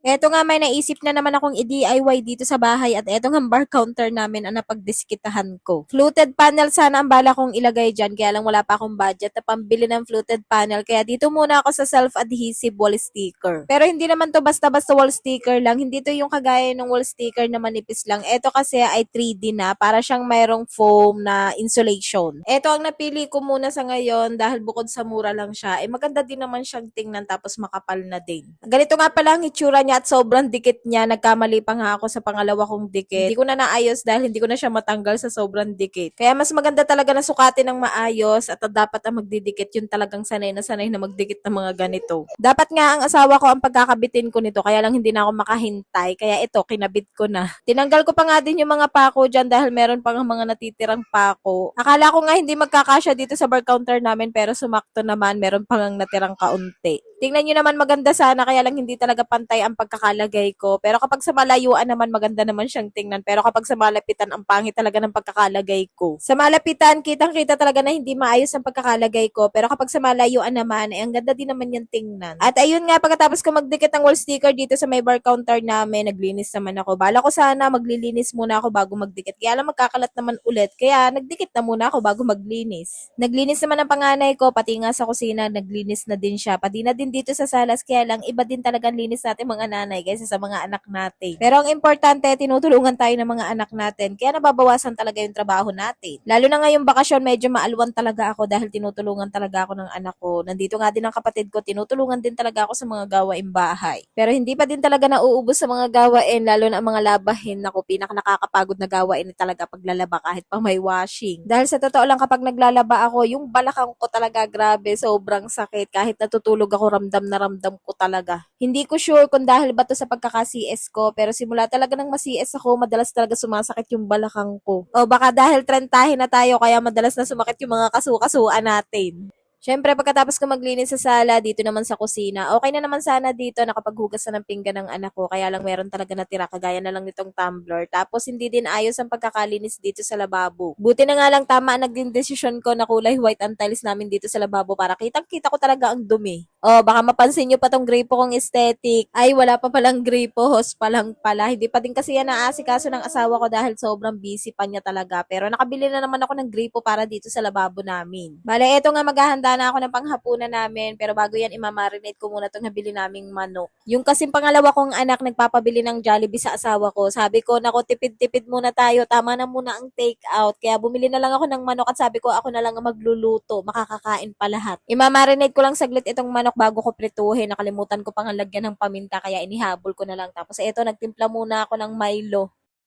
Eto nga may naisip na naman akong i-DIY dito sa bahay at eto nga bar counter namin ang napagdiskitahan ko. Fluted panel sana ang bala kong ilagay dyan kaya lang wala pa akong budget na pambili ng fluted panel kaya dito muna ako sa self-adhesive wall sticker. Pero hindi naman to basta-basta wall sticker lang, hindi to yung kagaya ng wall sticker na manipis lang. Eto kasi ay 3D na para siyang mayroong foam na insulation. Eto ang napili ko muna sa ngayon dahil bukod sa mura lang siya, maganda din naman siyang tingnan tapos makapal na din. Ganito nga pala ang itsura niya at sobrang dikit niya. Nagkamali pa nga ako sa pangalawa kong dikit. Hindi ko na naayos dahil hindi ko na siya matanggal sa sobrang dikit. Kaya mas maganda talaga na sukatin ng maayos at dapat ang magdidikit yung talagang sanay na magdikit ng mga ganito. Dapat nga ang asawa ko ang pagkakabitin ko nito kaya lang hindi na ako makahintay. Kaya ito, kinabit ko na. Tinanggal ko pa nga din yung mga pako dyan dahil meron pang mga natitirang pako. Akala ko nga hindi magkakasya dito sa bar counter namin pero sumakto naman, meron pang natirang kaunti. Tingnan nyo naman maganda sana kaya lang hindi talaga pantay ang pagkakalagay ko. Pero kapag sa malayuan naman maganda naman siyang tingnan. Pero kapag sa malapitan ang pangit talaga ng pagkakalagay ko. Sa malapitan kitang-kita talaga na hindi maayos ang pagkakalagay ko. Pero kapag sa malayuan naman ang ganda din naman yung tingnan. At ayun nga pagkatapos ko magdikit ng wall sticker dito sa may bar counter namin, naglinis naman ako. Bala ko sana maglilinis muna ako bago magdikit. Kaya lang magkakalat naman ulit. Kaya nagdikit na muna ako bago maglinis. Naglinis naman ang panganay ko pati nga sa kusina naglinis na din siya. Pati na din dito sa salas kaya lang iba din talagang linis natin mga nanay kaysa sa mga anak natin. Pero ang importante, tinutulungan tayo ng mga anak natin kaya nababawasan talaga yung trabaho natin. Lalo na ngayong bakasyon, medyo maalwan talaga ako dahil tinutulungan talaga ako ng anak ko. Nandito nga din ang kapatid ko, tinutulungan din talaga ako sa mga gawaing bahay. Pero hindi pa din talaga nauubos sa mga gawain, lalo na ang mga labahin. Ako, pinaka nakakapagod na gawain ni talaga paglalaba kahit pa may washing. Dahil sa totoo lang kapag naglalaba ako, yung balakang ko talaga grabe, sobrang sakit. Kahit natutulog ako, ramdam na ramdam ko talaga. Hindi ko sure kung dahil ba to sa pagkaka-CS ko, pero simula talaga nang ma-CS ako, madalas talaga sumasakit yung balakang ko. O baka dahil trentahin na tayo, kaya madalas na sumakit yung mga kasukasuan natin. Siyempre, pagkatapos ko maglinis sa sala, dito naman sa kusina, okay na naman sana dito, nakapaghugas na ng pinggan ng anak ko, kaya lang meron talaga natira, kagaya na lang nitong tumbler. Tapos, hindi din ayos ang pagkakalinis dito sa lababo. Buti na nga lang tama ang naging desisyon ko na kulay white ang tiles namin dito sa lababo para kitang-kita ko talaga ang dumi. Oh, baka mapansin nyo pa tong gripo kong aesthetic. Ay, wala pa palang gripo, host pa lang pala. Hindi pa din kasi yan naasikaso ng asawa ko dahil sobrang busy pa niya talaga. Pero nakabili na naman ako ng gripo para dito sa lababo namin. Bale, eto nga maghahanda na ako ng panghapunan namin. Pero bago yan, imamarinate ko muna itong nabili naming manok. Yung kasing pangalawa kong anak nagpapabili ng Jollibee sa asawa ko. Sabi ko, nako, tipid-tipid muna tayo. Tama na muna ang take out. Kaya bumili na lang ako ng manok at sabi ko, ako na lang ang magluluto. Makakakain pa lahat. Imamarinate ko lang saglit itong manok bago ko prituhin. Nakalimutan ko pang lagyan ng paminta kaya inihabol ko na lang. Tapos eto, nagtimpla muna ako ng Milo.